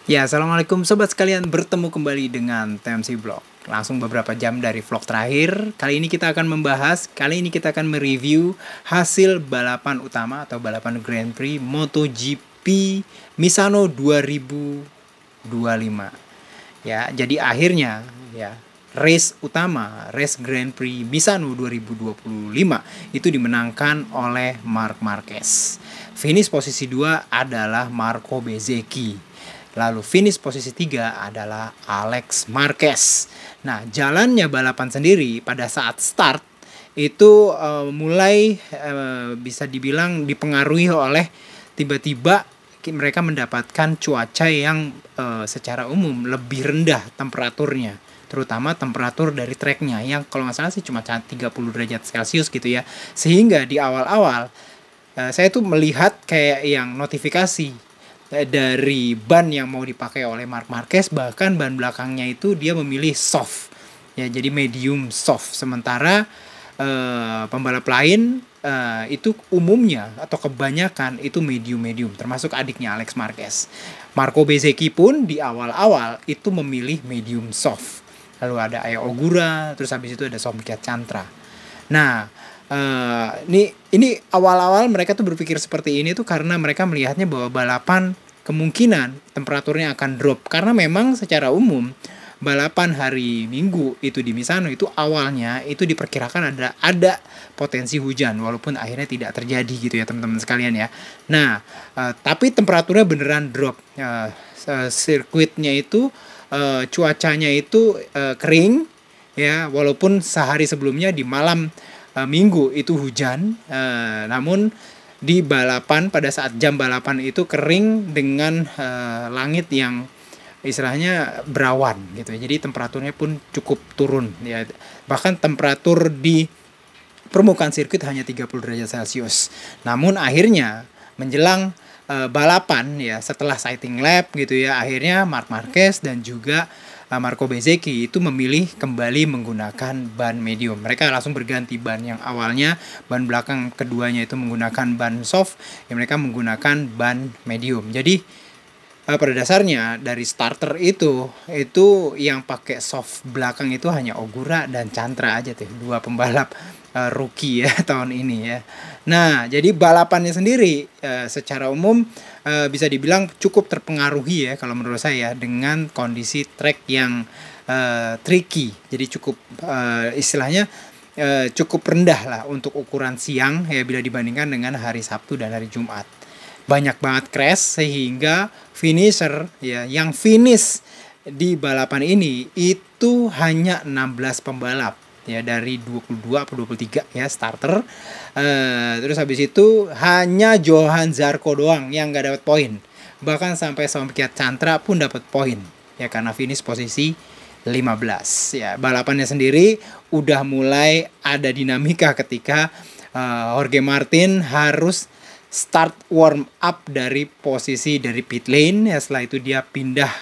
Ya, assalamualaikum sobat sekalian, bertemu kembali dengan TMC Vlog. Langsung beberapa jam dari vlog terakhir. Kali ini kita akan mereview hasil balapan utama atau balapan Grand Prix MotoGP Misano 2025. Ya, jadi akhirnya ya race utama, race Grand Prix Misano 2025 itu dimenangkan oleh Marc Marquez. Finish posisi 2 adalah Marco Bezzecchi. Lalu finish posisi 3 adalah Alex Marquez. Nah, jalannya balapan sendiri pada saat start itu mulai bisa dibilang dipengaruhi oleh tiba-tiba mereka mendapatkan cuaca yang secara umum lebih rendah temperaturnya, terutama temperatur dari treknya yang kalau nggak salah sih cuma 30 derajat Celcius gitu ya. Sehingga di awal-awal saya tuh melihat kayak yang notifikasi dari ban yang mau dipakai oleh Marc Marquez, bahkan ban belakangnya itu dia memilih soft ya, jadi medium soft, sementara pembalap lain itu umumnya atau kebanyakan itu medium termasuk adiknya Alex Marquez. Marco Bezzecchi pun di awal-awal itu memilih medium soft, lalu ada Aya Ogura, terus habis itu ada Somkya Chantra. Nah, ini awal-awal mereka tuh berpikir seperti ini tuh karena mereka melihatnya bahwa balapan kemungkinan temperaturnya akan drop, karena memang secara umum balapan hari Minggu itu di Misano itu awalnya itu diperkirakan ada potensi hujan, walaupun akhirnya tidak terjadi gitu ya teman-teman sekalian ya. Nah, tapi temperaturnya beneran drop. Sirkuitnya itu cuacanya itu kering ya, walaupun sehari sebelumnya di malam Minggu itu hujan, namun di balapan pada saat jam balapan itu kering dengan langit yang istilahnya berawan gitu ya. Jadi temperaturnya pun cukup turun ya. Bahkan temperatur di permukaan sirkuit hanya 30 derajat Celcius. Namun akhirnya menjelang balapan ya, setelah sighting lap gitu ya, akhirnya Marc Marquez dan juga Marco Bezzecchi itu memilih kembali menggunakan ban medium. Mereka langsung berganti ban yang awalnya ban belakang keduanya itu menggunakan ban soft, ya mereka menggunakan ban medium. Jadi pada dasarnya dari starter itu yang pakai soft belakang itu hanya Ogura dan Chantra aja tuh, dua pembalap rookie ya tahun ini ya. Nah, jadi balapannya sendiri secara umum bisa dibilang cukup terpengaruhi ya kalau menurut saya dengan kondisi trek yang tricky. Jadi cukup istilahnya cukup rendah lah untuk ukuran siang ya bila dibandingkan dengan hari Sabtu dan hari Jumat. Banyak banget crash sehingga finisher ya yang finish di balapan ini itu hanya 16 pembalap ya dari 22 atau 23 ya starter. Terus habis itu hanya Johan Zarco doang yang gak dapat poin. Bahkan sampai Somkya Chantra pun dapat poin ya karena finish posisi 15 ya. Balapannya sendiri udah mulai ada dinamika ketika Jorge Martin harus start warm up dari posisi dari pit lane ya. Setelah itu dia pindah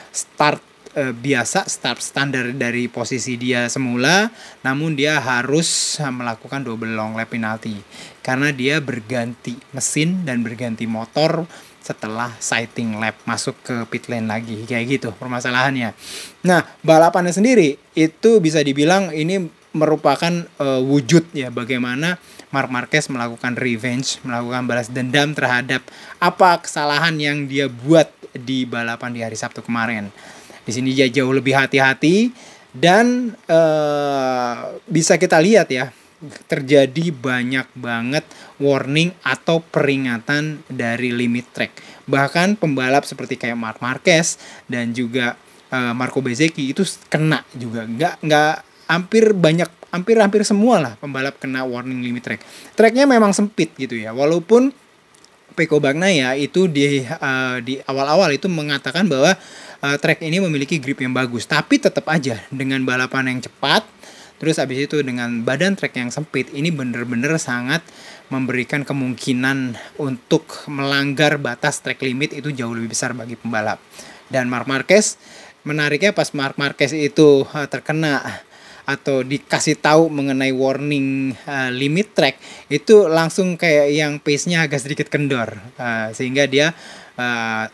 start biasa, start standar dari posisi dia semula, namun dia harus melakukan double long lap penalty karena dia berganti mesin dan berganti motor setelah sighting lap, masuk ke pit lane lagi kayak gitu permasalahannya. Nah, balapannya sendiri itu bisa dibilang ini merupakan wujud ya bagaimana Marc Marquez melakukan revenge, melakukan balas dendam terhadap apa kesalahan yang dia buat di balapan di hari Sabtu kemarin. Di sini dia jauh lebih hati-hati dan bisa kita lihat ya terjadi banyak banget warning atau peringatan dari limit track. Bahkan pembalap seperti kayak Marc Marquez dan juga Marco Bezzecchi itu kena juga. Hampir semua lah pembalap kena warning limit track. Tracknya memang sempit gitu ya. Walaupun Pecco Bagnaia itu di awal-awal itu mengatakan bahwa track ini memiliki grip yang bagus, tapi tetap aja dengan balapan yang cepat, terus abis itu dengan badan track yang sempit, ini bener-bener sangat memberikan kemungkinan untuk melanggar batas track limit itu jauh lebih besar bagi pembalap. Dan Marc Marquez, menariknya pas Marc Marquez itu terkena atau dikasih tahu mengenai warning limit track, itu langsung kayak yang pace-nya agak sedikit kendor, sehingga dia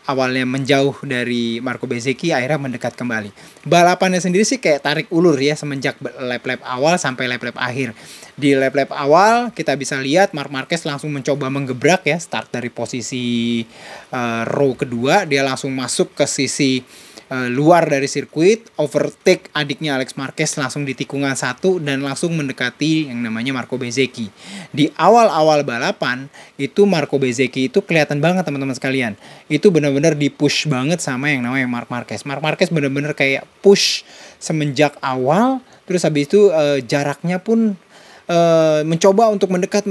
awalnya menjauh dari Marco Bezzecchi, akhirnya mendekat kembali. Balapannya sendiri sih kayak tarik ulur ya, semenjak lap-lap awal sampai lap-lap akhir. Di lap-lap awal kita bisa lihat Marc Marquez langsung mencoba menggebrak ya, start dari posisi row kedua, dia langsung masuk ke sisi luar dari sirkuit, overtake adiknya Alex Marquez langsung di tikungan 1 dan langsung mendekati yang namanya Marco Bezzecchi. Di awal-awal balapan itu Marco Bezzecchi itu kelihatan banget teman-teman sekalian. Itu benar-benar di-push banget sama yang namanya Marc Marquez. Marc Marquez benar-benar kayak push semenjak awal, terus habis itu jaraknya pun mencoba untuk mendekat.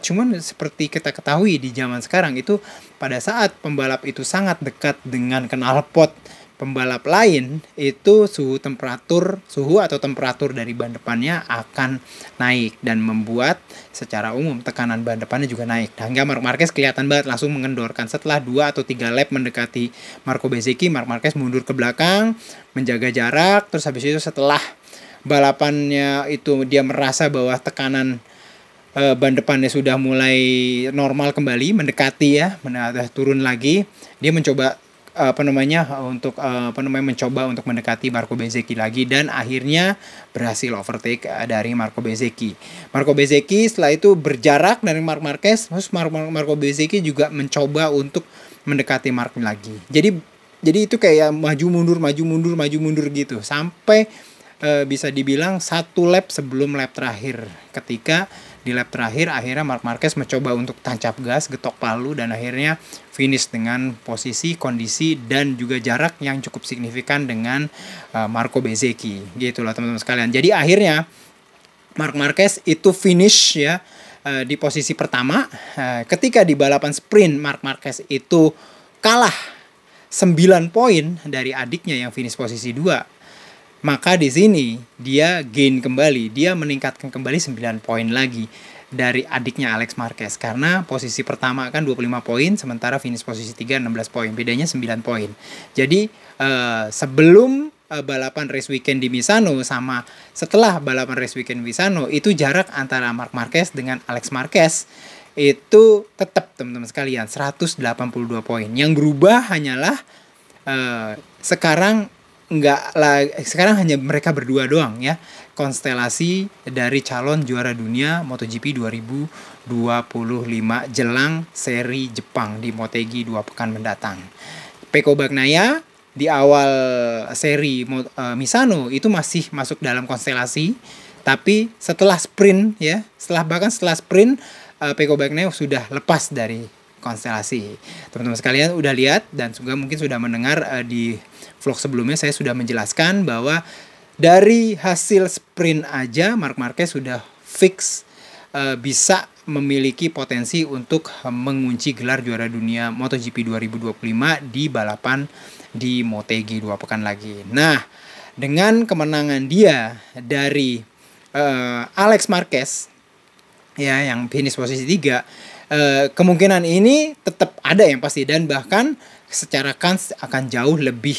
Cuman seperti kita ketahui di zaman sekarang itu pada saat pembalap itu sangat dekat dengan knalpot pembalap lain, itu suhu atau temperatur dari ban depannya akan naik dan membuat secara umum tekanan ban depannya juga naik. Hingga Marc Marquez kelihatan banget langsung mengendorkan setelah 2 atau 3 lap mendekati Marco Bezzecchi, Marc Marquez mundur ke belakang, menjaga jarak, terus habis itu setelah balapannya itu dia merasa bahwa tekanan ban depannya sudah mulai normal kembali, mendekati ya, turun lagi, dia mencoba mencoba untuk mendekati Marco Bezzecchi lagi dan akhirnya berhasil overtake dari Marco Bezzecchi. Marco Bezzecchi setelah itu berjarak dari Marc Marquez, terus Marco Bezzecchi juga mencoba untuk mendekati Marc lagi. Jadi itu kayak maju mundur gitu sampai bisa dibilang 1 lap sebelum lap terakhir. Ketika di lap terakhir akhirnya Marc Marquez mencoba untuk tancap gas, getok palu, dan akhirnya finish dengan posisi, kondisi, dan juga jarak yang cukup signifikan dengan Marco Bezzecchi. Gitu loh teman-teman sekalian. Jadi akhirnya Marc Marquez itu finish ya di posisi pertama. Ketika di balapan sprint Marc Marquez itu kalah 9 poin dari adiknya yang finish posisi 2. Maka di sini dia gain kembali, dia meningkatkan kembali 9 poin lagi dari adiknya Alex Marquez. Karena posisi pertama kan 25 poin, sementara finish posisi 3 16 poin. Bedanya 9 poin. Jadi sebelum balapan race weekend di Misano sama setelah balapan race weekend di Misano, itu jarak antara Marc Marquez dengan Alex Marquez itu tetap teman-teman sekalian 182 poin. Yang berubah hanyalah sekarang hanya mereka berdua doang ya, konstelasi dari calon juara dunia MotoGP 2025 jelang seri Jepang di Motegi 2 pekan mendatang. Pecco Bagnaia di awal seri Misano itu masih masuk dalam konstelasi, tapi setelah sprint Pecco Bagnaia sudah lepas dari konstelasi. Teman-teman sekalian udah lihat dan juga mungkin sudah mendengar di vlog sebelumnya saya sudah menjelaskan bahwa dari hasil sprint aja Marc Marquez sudah fix bisa memiliki potensi untuk mengunci gelar juara dunia MotoGP 2025 di balapan di Motegi 2 pekan lagi. Nah, dengan kemenangan dia dari Alex Marquez ya yang finish posisi 3, kemungkinan ini tetap ada yang pasti, dan bahkan secara kans akan jauh lebih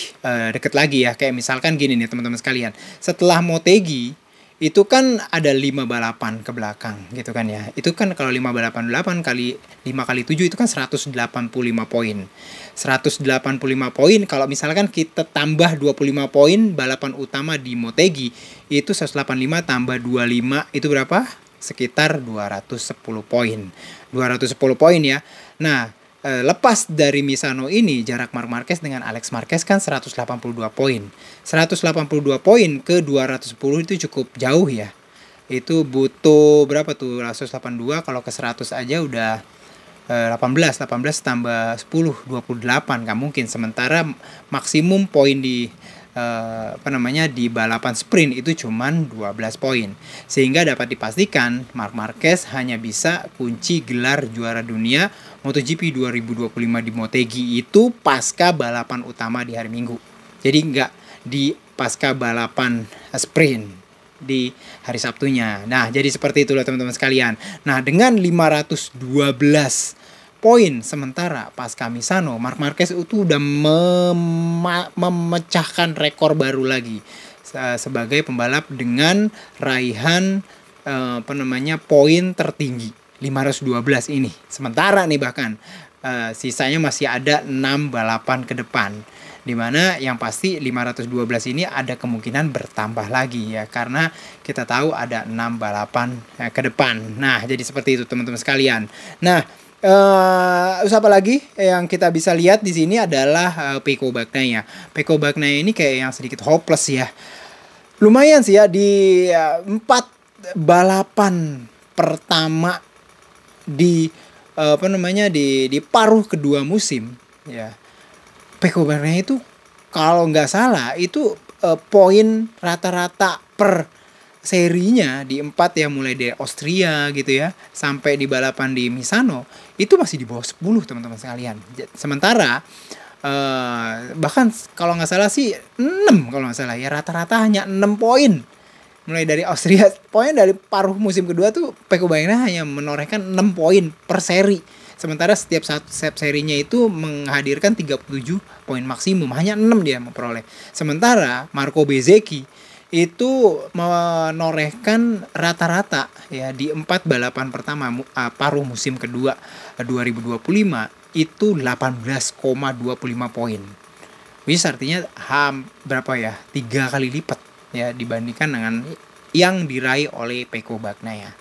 deket lagi ya. Kayak misalkan gini nih teman-teman sekalian, setelah Motegi itu kan ada 5 balapan ke belakang gitu kan ya. Itu kan kalau 5 balapan 8 kali 5 kali 7 itu kan 185 poin. 185 poin kalau misalkan kita tambah 25 poin balapan utama di Motegi, itu 185 tambah 25 itu berapa? Sekitar 210 poin. 210 poin ya. Nah, lepas dari Misano ini jarak Marc Marquez dengan Alex Marquez kan 182 poin. 182 poin ke 210 itu cukup jauh ya. Itu butuh berapa tuh? 182 kalau ke 100 aja udah 18 tambah 10 28 kan mungkin. Sementara maksimum poin di di balapan sprint itu cuman 12 poin. Sehingga dapat dipastikan Marc Marquez hanya bisa kunci gelar juara dunia MotoGP 2025 di Motegi itu pasca balapan utama di hari Minggu. Jadi nggak di pasca balapan sprint di hari Sabtunya. Nah, jadi seperti itulah teman-teman sekalian. Nah, dengan 512 poin sementara pasca Misano, Marc Marquez itu udah memecahkan rekor baru lagi sebagai pembalap dengan raihan poin tertinggi 512 ini. Sementara nih bahkan sisanya masih ada 6 balapan ke depan. Dimana yang pasti 512 ini ada kemungkinan bertambah lagi ya, karena kita tahu ada 6 balapan ke depan. Nah, jadi seperti itu teman-teman sekalian. Nah, apa lagi yang kita bisa lihat di sini adalah Pecco Bagnaia. Pecco Bagnaia ini kayak yang sedikit hopeless ya. Lumayan sih ya di 4 balapan pertama di di paruh kedua musim ya. Pecco Bagnaia itu kalau nggak salah itu poin rata-rata per serinya di 4 ya, mulai dari Austria gitu ya sampai di balapan di Misano itu masih di bawah 10 teman-teman sekalian. Sementara bahkan kalau nggak salah sih 6 kalau nggak salah ya, rata-rata hanya 6 poin mulai dari Austria. Pokoknya dari paruh musim kedua tuh Pecco Bagnaia hanya menorehkan 6 poin per seri. Sementara setiap serinya itu menghadirkan 37 poin maksimum, hanya 6 dia memperoleh. Sementara Marco Bezzecchi itu menorehkan rata-rata ya di 4 balapan pertama paruh musim kedua 2025 itu 18,25 poin. Which artinya berapa ya? 3 kali lipat ya dibandingkan dengan yang diraih oleh Pecco Bagnaia.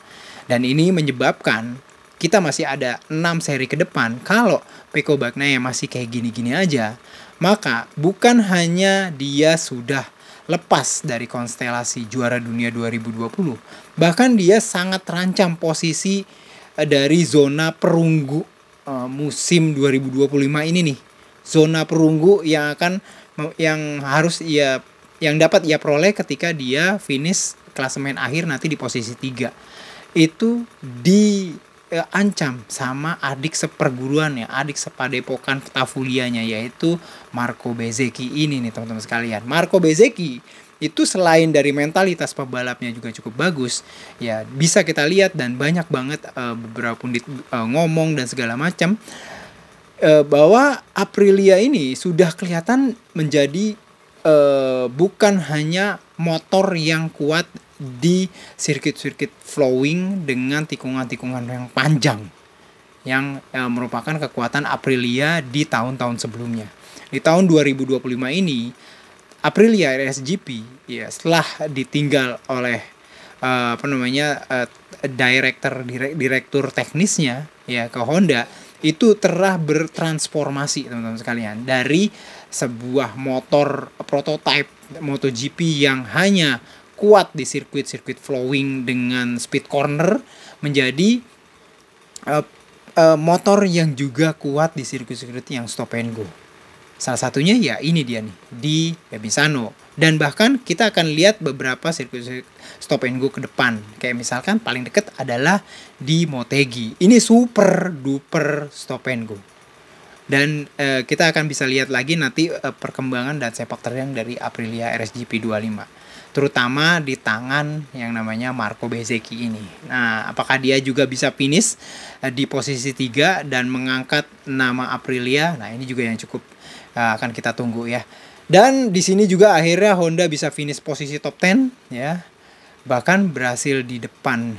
Dan ini menyebabkan kita masih ada 6 seri ke depan. Kalau Pecco Bagnaia masih kayak gini-gini aja, maka bukan hanya dia sudah lepas dari konstelasi juara dunia 2020, bahkan dia sangat terancam posisi dari zona perunggu musim 2025 ini nih. Zona perunggu yang dapat ia peroleh ketika dia finish klasemen akhir nanti di posisi 3. Itu diancam sama adik seperguruannya, adik sepadepokan Tafulianya, yaitu Marco Bezzecchi ini nih teman-teman sekalian. Marco Bezzecchi itu selain dari mentalitas pebalapnya juga cukup bagus ya, bisa kita lihat dan banyak banget beberapa pundit ngomong dan segala macam bahwa Aprilia ini sudah kelihatan menjadi bukan hanya motor yang kuat di sirkuit-sirkuit flowing dengan tikungan-tikungan yang panjang yang merupakan kekuatan Aprilia di tahun-tahun sebelumnya. Di tahun 2025 ini Aprilia RSGP ya setelah ditinggal oleh direktur teknisnya ya ke Honda, itu telah bertransformasi teman-teman sekalian dari sebuah motor prototype MotoGP yang hanya kuat di sirkuit-sirkuit flowing dengan speed corner menjadi motor yang juga kuat di sirkuit-sirkuit yang stop and go. Salah satunya ya ini dia nih di Misano, dan bahkan kita akan lihat beberapa sirkuit stop and go ke depan. Kayak misalkan paling dekat adalah di Motegi. Ini super duper stop and go. Dan kita akan bisa lihat lagi nanti perkembangan dan sepak terjang dari Aprilia RSGP 25, terutama di tangan yang namanya Marco Bezzecchi ini. Nah, apakah dia juga bisa finish di posisi 3 dan mengangkat nama Aprilia? Nah, ini juga yang cukup akan kita tunggu ya. Dan di sini juga akhirnya Honda bisa finish posisi top 10 ya. Bahkan berhasil di depan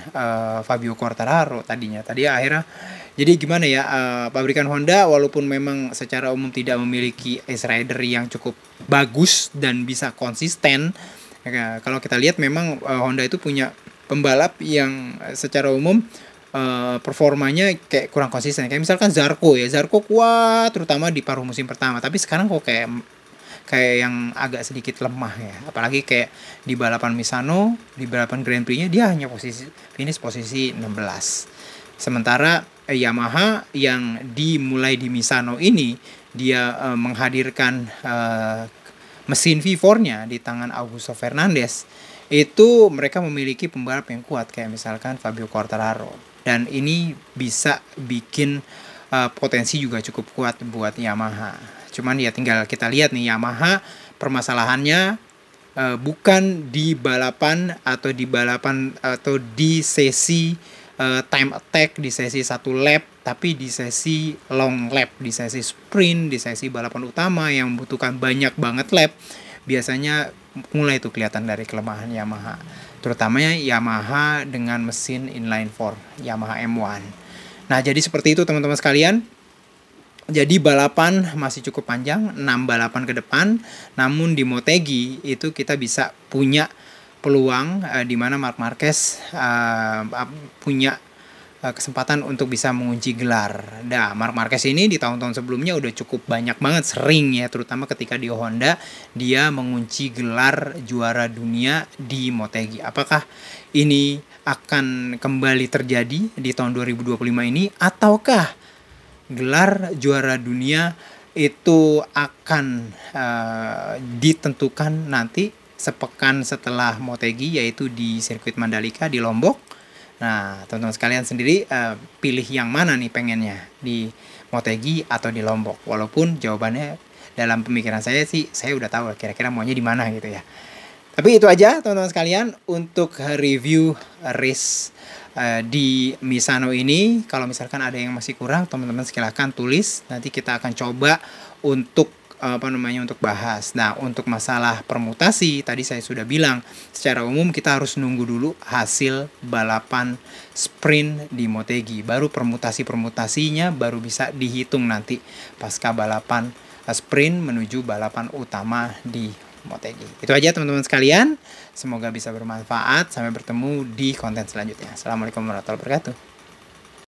Fabio Quartararo tadinya. Tadi akhirnya jadi gimana ya, pabrikan Honda walaupun memang secara umum tidak memiliki ace rider yang cukup bagus dan bisa konsisten. Ya, kalau kita lihat memang Honda itu punya pembalap yang secara umum performanya kayak kurang konsisten. Kayak misalkan Zarco kuat terutama di paruh musim pertama, tapi sekarang kok kayak yang agak sedikit lemah ya. Apalagi kayak di balapan Misano, di balapan Grand Prix-nya dia hanya finish posisi 16. Sementara Yamaha yang dimulai di Misano ini dia menghadirkan mesin V4-nya di tangan Augusto Fernandez. Itu mereka memiliki pembalap yang kuat kayak misalkan Fabio Quartararo. Dan ini bisa bikin potensi juga cukup kuat buat Yamaha. Cuman ya tinggal kita lihat nih, Yamaha permasalahannya bukan di balapan atau di sesi time attack, di sesi 1 lap, tapi di sesi long lap, di sesi sprint, di sesi balapan utama yang membutuhkan banyak banget lap. Biasanya mulai tuh kelihatan dari kelemahan Yamaha, terutamanya Yamaha dengan mesin inline 4 Yamaha M1. Nah, jadi seperti itu teman-teman sekalian. Jadi balapan masih cukup panjang, 6 balapan ke depan. Namun di Motegi itu kita bisa punya peluang di mana Marc Marquez punya kesempatan untuk bisa mengunci gelar. Nah, Marc Marquez ini di tahun-tahun sebelumnya udah cukup banyak banget, sering ya, terutama ketika di Honda dia mengunci gelar juara dunia di Motegi. Apakah ini akan kembali terjadi di tahun 2025 ini, ataukah gelar juara dunia itu akan ditentukan nanti sepekan setelah Motegi, yaitu di sirkuit Mandalika di Lombok? Nah, teman-teman sekalian sendiri pilih yang mana nih pengennya, di Motegi atau di Lombok? Walaupun jawabannya dalam pemikiran saya sih, saya udah tahu kira-kira maunya di mana gitu ya. Tapi itu aja teman-teman sekalian untuk review race di Misano ini. Kalau misalkan ada yang masih kurang, teman-teman silakan tulis. Nanti kita akan coba untuk untuk bahas. Nah, untuk masalah permutasi tadi saya sudah bilang, secara umum kita harus nunggu dulu hasil balapan sprint di Motegi, baru permutasinya baru bisa dihitung nanti pasca balapan sprint menuju balapan utama di Motegi. Itu aja teman-teman sekalian, semoga bisa bermanfaat. Sampai bertemu di konten selanjutnya. Assalamualaikum warahmatullahi wabarakatuh.